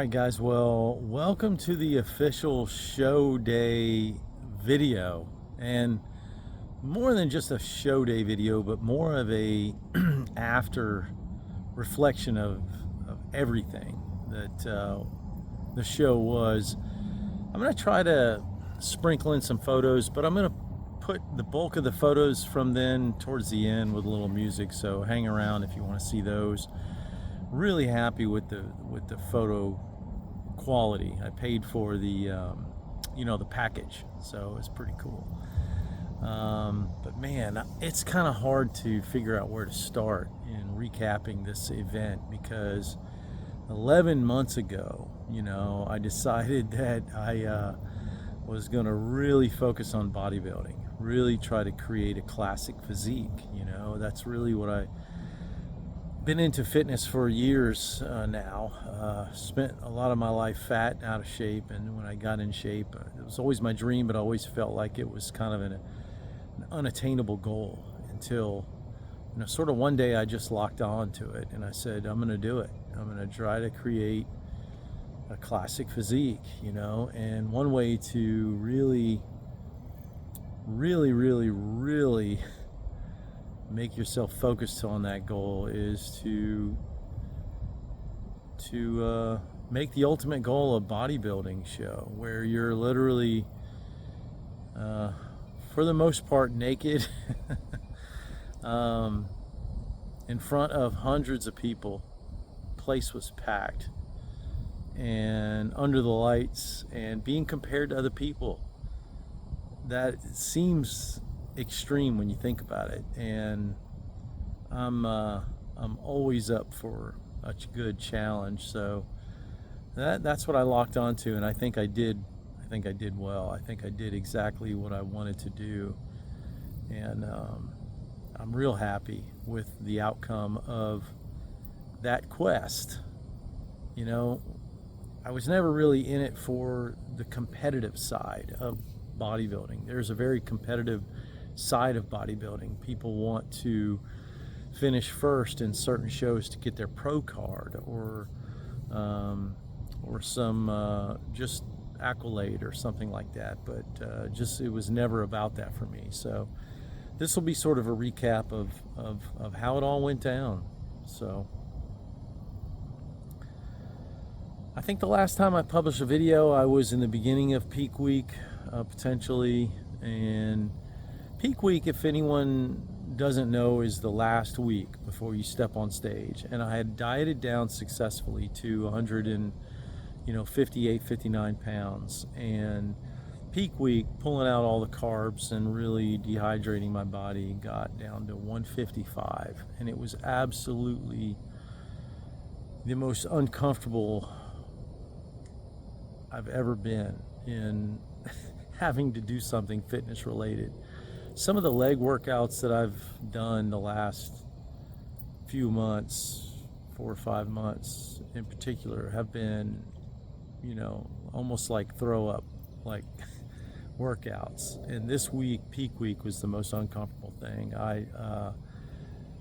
Alright guys, well, welcome to the official show day video, and more than just a show day video, but more of a after reflection of everything that the show was. I'm going to try to sprinkle in some photos, but I'm going to put the bulk of the photos from then towards the end with a little music, so hang around if you want to see those. Really happy with the photo quality. I paid for the the package, so it's pretty cool. But man, it's kind of hard to figure out where to start in recapping this event, because 11 months ago, I decided that I was going to really focus on bodybuilding, really try to create a classic physique. That's really what I've been into fitness for years now. Spent a lot of my life fat and out of shape, and when I got in shape, it was always my dream, but I always felt like it was kind of an unattainable goal until sort of one day I just locked on to it and I said, I'm going to do it. I'm going to try to create a classic physique, and one way to really make yourself focused on that goal is to make the ultimate goal a bodybuilding show where you're literally for the most part naked in front of hundreds of people. Place was packed and under the lights and being compared to other people. That seems extreme when you think about it, and I'm always up for a good challenge, so that's what I locked onto, and I think I did well. I think I did exactly what I wanted to do, and I'm real happy with the outcome of that quest. I was never really in it for the competitive side of bodybuilding. There's a very competitive side of bodybuilding. People want to finish first in certain shows to get their pro card or some just accolade or something like that, but it was never about that for me. So this will be sort of a recap of how it all went down. So I think the last time I published a video, I was in the beginning of peak week, potentially. And peak week, if anyone doesn't know, is the last week before you step on stage. And I had dieted down successfully to 158, 59 pounds. And peak week, pulling out all the carbs and really dehydrating my body, got down to 155. And it was absolutely the most uncomfortable I've ever been in having to do something fitness related. Some of the leg workouts that I've done the last few months, 4 or 5 months in particular, have been, almost like throw up, like workouts. And this week, peak week, was the most uncomfortable thing. I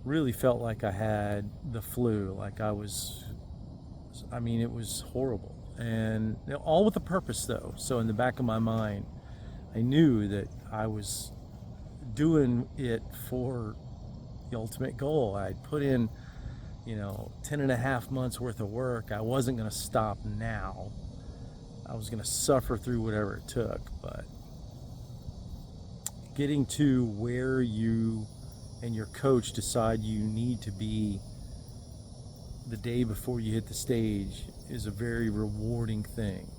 really felt like I had the flu, like it was horrible. And all with a purpose, though. So in the back of my mind, I knew that I was doing it for the ultimate goal. I'd put in 10 and a half months worth of work. I wasn't going to stop now. I was going to suffer through whatever it took. But getting to where you and your coach decide you need to be the day before you hit the stage is a very rewarding thing.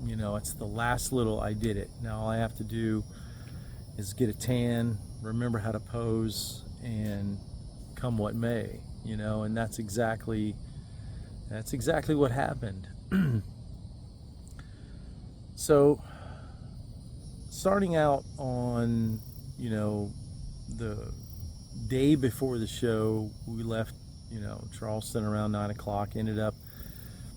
It's the last little, I did it. Now all I have to do is get a tan, remember how to pose, and come what may, and that's exactly what happened. So starting out on, the day before the show, we left, Charleston around 9 o'clock, ended up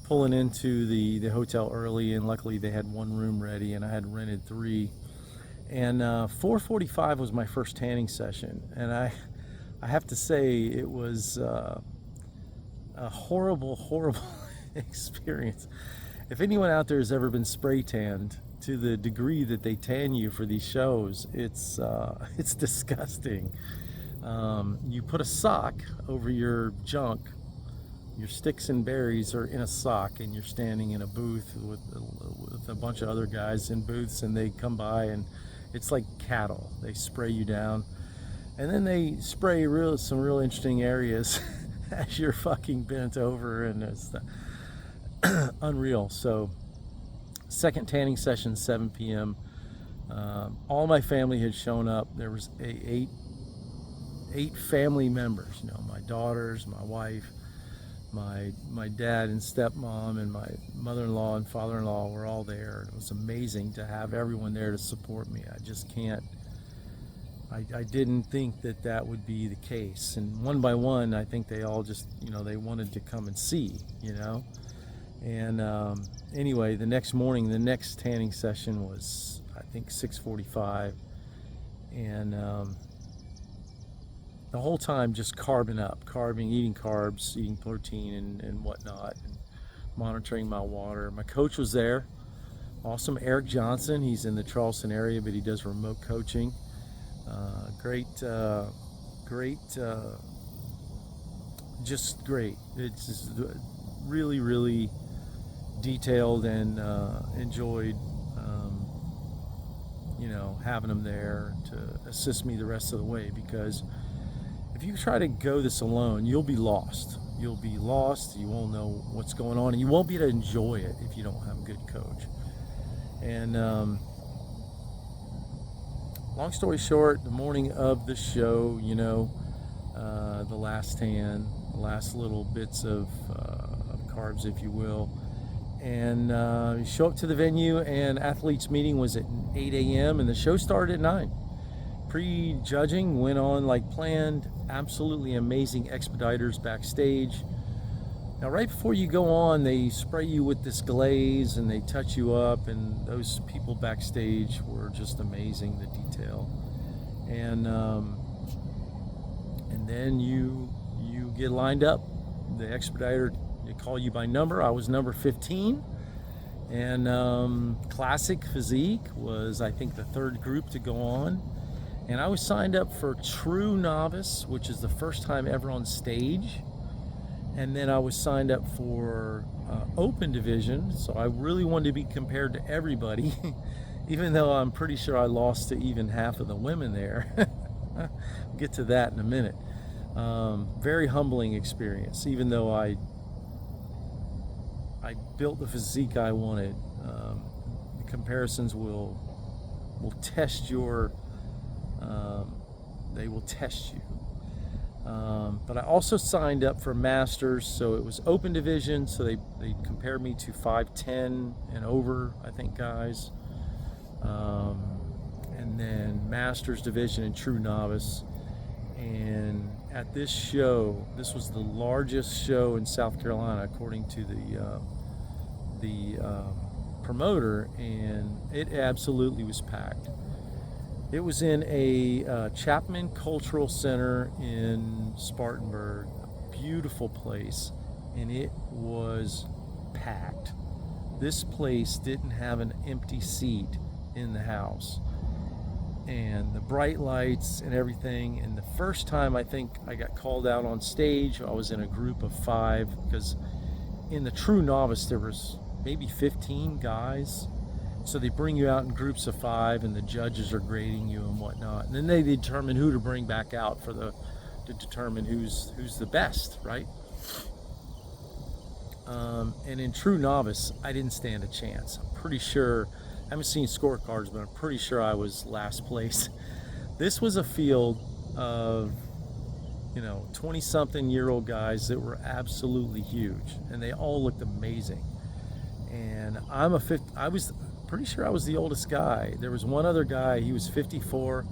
pulling into the hotel early, and luckily they had one room ready and I had rented 3. And 4:45 was my first tanning session, and I have to say it was a horrible experience. If anyone out there has ever been spray tanned to the degree that they tan you for these shows, it's disgusting. You put a sock over your junk. Your sticks and berries are in a sock, and you're standing in a booth with a bunch of other guys in booths, and they come by, and it's like cattle. They spray you down, and then they spray some real interesting areas as you're fucking bent over, and it's unreal. So, second tanning session, 7 p.m. All my family had shown up. There was eight family members. You know, my daughters, my wife, my dad and stepmom, and my mother-in-law and father-in-law were all there. It was amazing to have everyone there to support me. I just can't. I didn't think that would be the case. And one by one, I think they all just, you know, they wanted to come and see, you know. And anyway, the next morning, the next tanning session was, I think, 6:45, and the whole time just eating carbs, eating protein and whatnot, and monitoring my water. My coach was there, awesome, Eric Johnson. He's in the Charleston area, but he does remote coaching. Just great. It's just really, really detailed, and enjoyed, you know, having him there to assist me the rest of the way, because if you try to go this alone, you'll be lost. You won't know what's going on, and you won't be able to enjoy it if you don't have a good coach. And long story short, the morning of the show, you know, the last tan, the last little bits of carbs, if you will, and you show up to the venue, and athletes meeting was at 8 a.m. and the show started at 9. Pre-judging went on like planned. Absolutely amazing expediters backstage. Now, right before you go on, they spray you with this glaze and they touch you up, and those people backstage were just amazing, the detail. And then you get lined up. The expediter, they call you by number. I was number 15, and classic physique was, I think, the third group to go on. And I was signed up for true novice, which is the first time ever on stage. And then I was signed up for open division, so I really wanted to be compared to everybody, even though I'm pretty sure I lost to even half of the women there. We'll get to that in a minute. Very humbling experience, even though I built the physique I wanted. The comparisons will test your, they will test you. But I also signed up for masters, so it was open division, so they compared me to 5'10" and over, I think, guys. And then masters division and true novice. And at this show, this was the largest show in South Carolina according to the promoter, and it absolutely was packed. It was in a Chapman Cultural Center in Spartanburg, a beautiful place, and it was packed. This place didn't have an empty seat in the house, and the bright lights and everything. And the first time I think I got called out on stage, I was in a group of 5, because in the true novice there was maybe 15 guys. So they bring you out in groups of 5, and the judges are grading you and whatnot. And then they determine who to bring back out to determine who's the best, right? And in true novice, I didn't stand a chance. I'm pretty sure, I haven't seen scorecards, but I'm pretty sure I was last place. This was a field of, 20-something-year-old guys that were absolutely huge, and they all looked amazing. And I was pretty sure I was the oldest guy. There was one other guy, he was 54,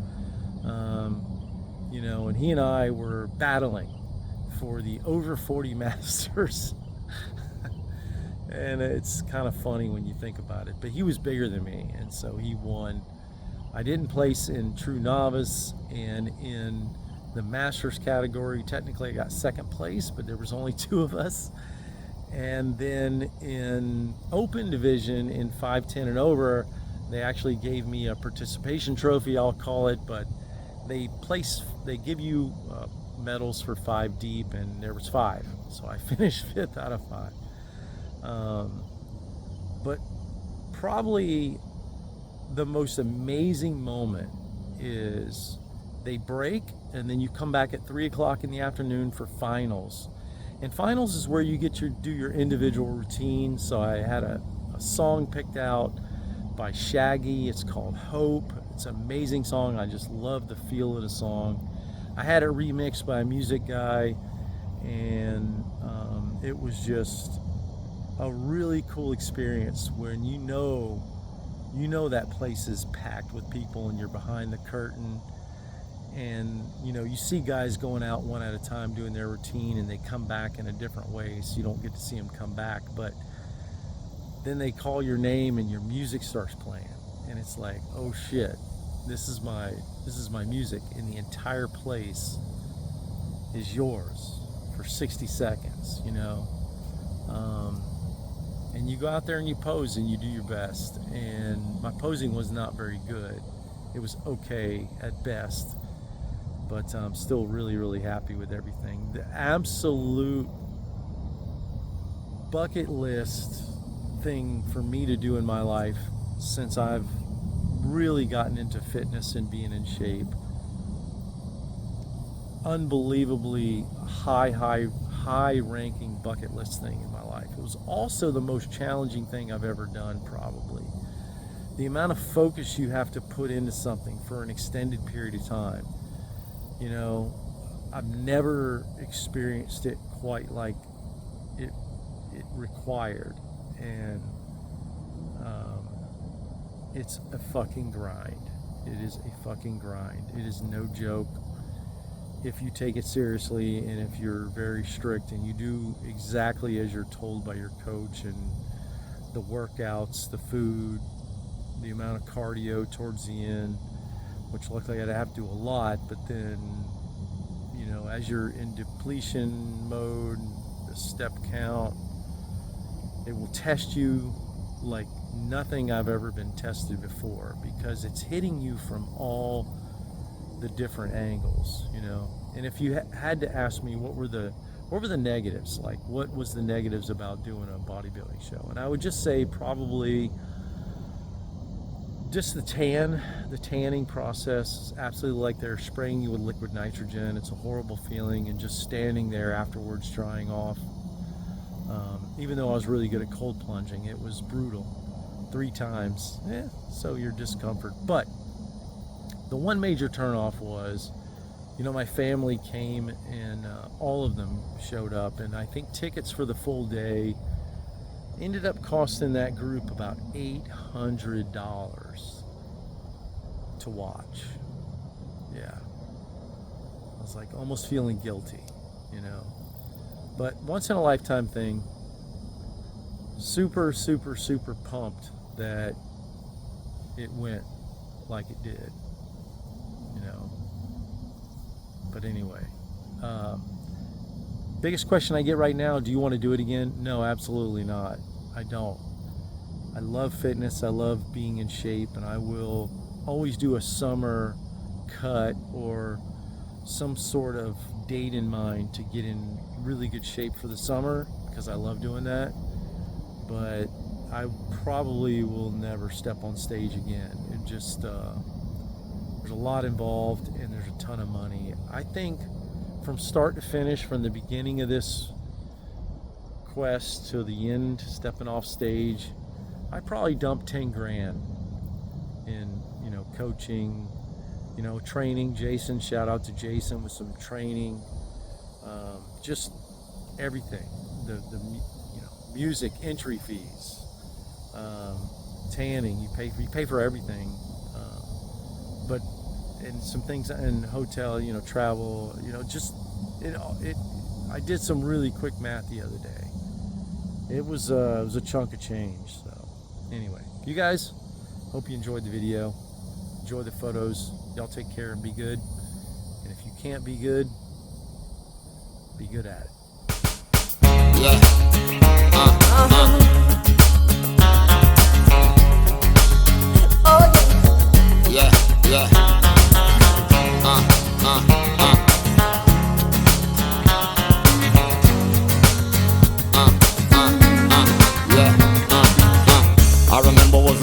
and he and I were battling for the over 40 masters. And it's kind of funny when you think about it, but he was bigger than me, and so he won. I didn't place in true novice, and in the masters category, technically I got second place, but there was only 2 of us. And then in open division in 5'10" and over, they actually gave me a participation trophy, I'll call it, but they give you medals for 5 deep, and there was 5. So I finished 5th out of 5. But probably the most amazing moment is they break, and then you come back at 3 o'clock in the afternoon for finals. And finals is where you get to do your individual routine. So I had a song picked out by Shaggy. It's called Hope. It's an amazing song. I just love the feel of the song. I had it remixed by a music guy, and it was just a really cool experience when you know that place is packed with people and you're behind the curtain, and you see guys going out one at a time doing their routine, and they come back in a different way, so you don't get to see them come back, but then they call your name and your music starts playing, and it's like, oh shit, this is my music, and the entire place is yours for 60 seconds, and you go out there and you pose and you do your best. And my posing was not very good. It was okay at best, but I'm still really, really happy with everything. The absolute bucket list thing for me to do in my life since I've really gotten into fitness and being in shape, unbelievably high ranking bucket list thing in my life. It was also the most challenging thing I've ever done, probably. The amount of focus you have to put into something for an extended period of time. I've never experienced it quite like it required, and it's a fucking grind. It is a fucking grind. It is no joke if you take it seriously, and if you're very strict and you do exactly as you're told by your coach, and the workouts, the food, the amount of cardio towards the end, which luckily I'd have to do a lot, but then as you're in depletion mode, the step count, it will test you like nothing I've ever been tested before, because it's hitting you from all the different angles, And if you had to ask me what were the negatives, like what was the negatives about doing a bodybuilding show, and I would just say probably just the tanning process is absolutely like they're spraying you with liquid nitrogen. It's a horrible feeling, and just standing there afterwards drying off. Even though I was really good at cold plunging, it was brutal. 3 times, so your discomfort. But the one major turnoff was, my family came, and all of them showed up, and I think tickets for the full day ended up costing that group about $800 to watch. Yeah. I was like almost feeling guilty, But once in a lifetime thing. Super, super, super pumped that it went like it did, But anyway, biggest question I get right now, do you want to do it again? No, absolutely not. I don't. I love fitness. I love being in shape, and I will always do a summer cut or some sort of date in mind to get in really good shape for the summer, because I love doing that. But I probably will never step on stage again. It just, there's a lot involved, and there's a ton of money. I think from start to finish, from the beginning of this quest to the end, stepping off stage, I probably dumped 10 grand in, coaching, training. Jason, shout out to Jason with some training, just everything, the music, entry fees, tanning, you pay for everything, but and some things in hotel, travel, I did some really quick math the other day. It was a chunk of change. So anyway, you guys, hope you enjoyed the video. Enjoy the photos. Y'all take care and be good. And if you can't be good at it. Yeah.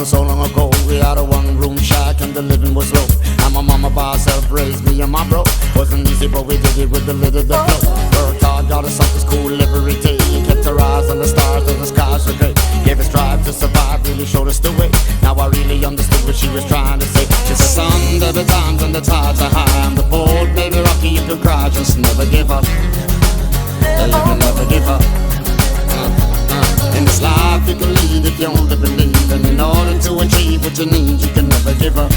so long ago. We had a one-room shack and the living was low. And my mama by herself raised me and my bro. Wasn't easy, but we did it with a little bit of flow. Worked hard, got us up to school every day. Kept our eyes on the stars and the skies were gray. Gave us drive to survive, really showed us the way. Now I really understood what she was trying to say. She said, son, there be times when the tides are high. And the boat may be rocky, you can cry, just never give up. You can never give up. In this life you can lead if you only believe. And in order to achieve what you need, you can never give up.